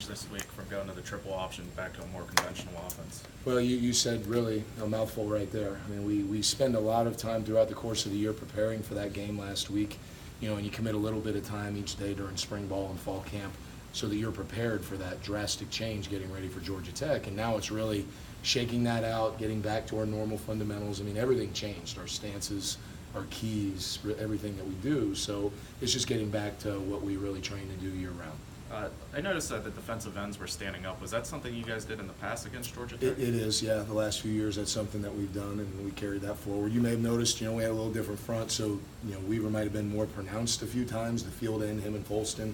this week from going to the triple option back to a more conventional offense? Well, you said really a mouthful right there. I mean, we spend a lot of time throughout the course of the year preparing for that game last week, and you commit a little bit of time each day during spring ball and fall camp so that you're prepared for that drastic change getting ready for Georgia Tech. And now it's really shaking that out, getting back to our normal fundamentals. I mean, everything changed, our stances, our keys, everything that we do. So it's just getting back to what we really train to do year-round. I noticed that the defensive ends were standing up. Was that something you guys did in the past against Georgia Tech? It is, yeah. The last few years, that's something that we've done, and we carried that forward. You may have noticed, we had a little different front, so, Weaver might have been more pronounced a few times, the field end, him and Folston,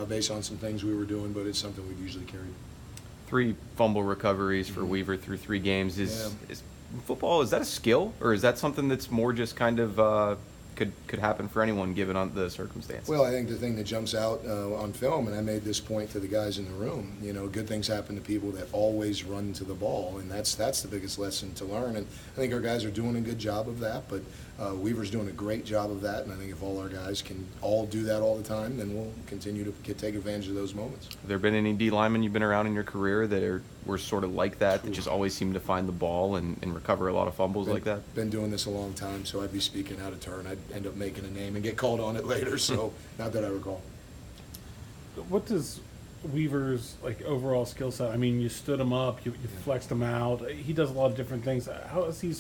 based on some things we were doing, but it's something we've usually carried. 3 fumble recoveries for Weaver through 3 games. Is football, is that a skill, or is that something that's more just kind of could happen for anyone given on the circumstances? Well, I think the thing that jumps out on film, and I made this point to the guys in the room, good things happen to people that always run to the ball, and that's the biggest lesson to learn. And I think our guys are doing a good job of that, but Weaver's doing a great job of that, and I think if all our guys can all do that all the time, then we'll continue to take advantage of those moments. Have there been any D linemen you've been around in your career that were sort of like that just always seem to find the ball and recover a lot of fumbles like that? Been doing this a long time, so I'd be speaking out of turn. I'd end up making a name and get called on it later, so not that I recall. What does Weaver's overall skill set? I mean, you stood him up, you flexed him out. He does a lot of different things. How is he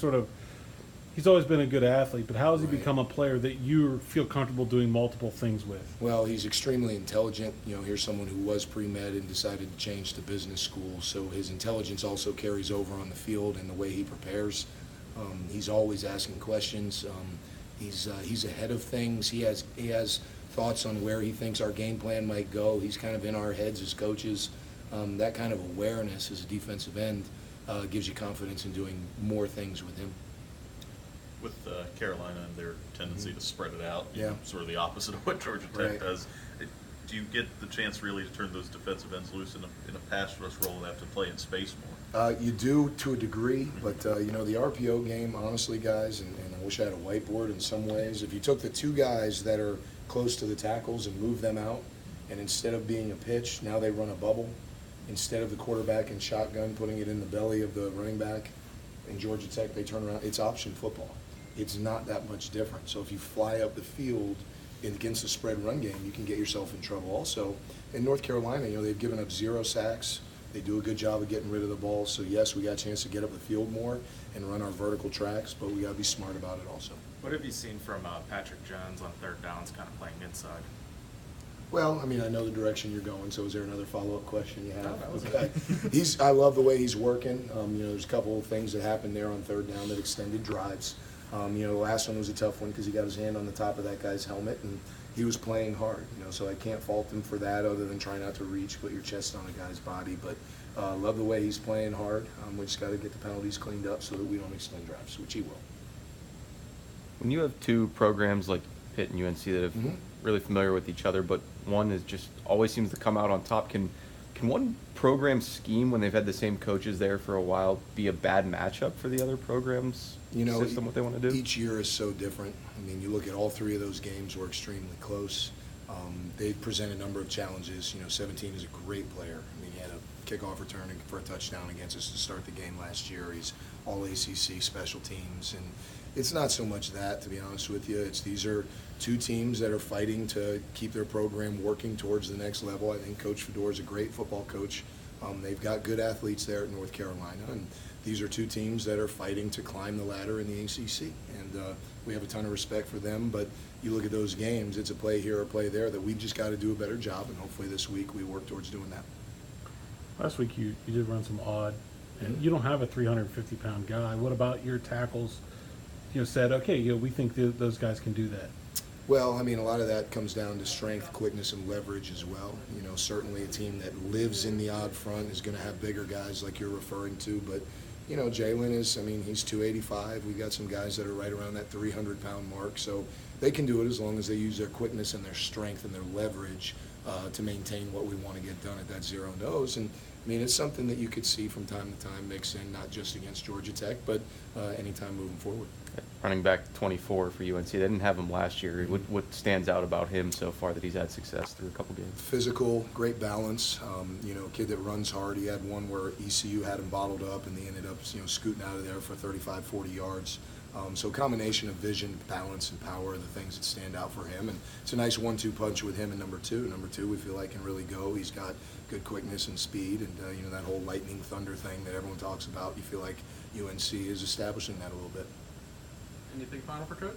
he's always been a good athlete, but how has he become a player that you feel comfortable doing multiple things with? Well, he's extremely intelligent. Here's someone who was pre-med and decided to change to business school, so his intelligence also carries over on the field and the way he prepares. He's always asking questions. He's ahead of things. He has thoughts on where he thinks our game plan might go. He's kind of in our heads as coaches. That kind of awareness as a defensive end gives you confidence in doing more things with him. With Carolina and their tendency to spread it out, sort of the opposite of what Georgia Tech does. Do you get the chance really to turn those defensive ends loose in a pass rush role and have to play in space more? You do to a degree, but the RPO game, honestly, guys, and I wish I had a whiteboard in some ways. If you took the 2 guys that are close to the tackles and moved them out, and instead of being a pitch, now they run a bubble. Instead of the quarterback in shotgun putting it in the belly of the running back, in Georgia Tech, they turn around. It's option football. It's not that much different. So if you fly up the field against the spread run game, you can get yourself in trouble. Also, in North Carolina, they've given up 0 sacks. They do a good job of getting rid of the ball. So yes, we got a chance to get up the field more and run our vertical tracks, but we got to be smart about it also. What have you seen from Patrick Jones on third downs, kind of playing inside? Well, I mean, I know the direction you're going, so is there another follow-up question you have? No, that was Okay. I love the way he's working. There's a couple of things that happened there on third down that extended drives. The last one was a tough one because he got his hand on the top of that guy's helmet, and he was playing hard, so I can't fault him for that other than try not to reach, put your chest on a guy's body. But love the way he's playing hard. We just got to get the penalties cleaned up so that we don't extend drives, which he will. When you have 2 programs like Pitt and UNC that are really familiar with each other, but one is just always seems to come out on top, can one program scheme, when they've had the same coaches there for a while, be a bad matchup for the other program's system, what they want to do? Each year is so different. I mean, you look at all 3 of those games were extremely close. They present a number of challenges. 17 is a great player. I mean, he had a kickoff return for a touchdown against us to start the game last year. He's all ACC special teams, and it's not so much that, to be honest with you. These are 2 teams that are fighting to keep their program working towards the next level. I think Coach Fedor is a great football coach. They've got good athletes there at North Carolina, and these are 2 teams that are fighting to climb the ladder in the ACC. And we have a ton of respect for them, but you look at those games, it's a play here or play there that we've just got to do a better job, and hopefully this week we work towards doing that. Last week you did run some odd, and you don't have a 350-pound guy. What about your tackles? Said, okay, we think those guys can do that. Well, I mean, a lot of that comes down to strength, quickness, and leverage as well. Certainly a team that lives in the odd front is going to have bigger guys like you're referring to, but Jalen is, he's 285. We got some guys that are right around that 300-pound mark, so they can do it as long as they use their quickness and their strength and their leverage to maintain what we want to get done at that zero nose. And I mean, it's something that you could see from time to time mix in, not just against Georgia Tech, but anytime moving forward. Running back 24 for UNC. They didn't have him last year. What stands out about him so far that he's had success through a couple games? Physical, great balance. You know, kid that runs hard. He had one where ECU had him bottled up, and they ended up, you know, scooting out of there for 35, 40 yards. So combination of vision, balance, and power are the things that stand out for him. And it's a nice 1-2 punch with him and number two. Number two, we feel like can really go. He's got good quickness and speed, and you know, that whole lightning thunder thing that everyone talks about. You feel like UNC is establishing that a little bit. Anything final for Coach?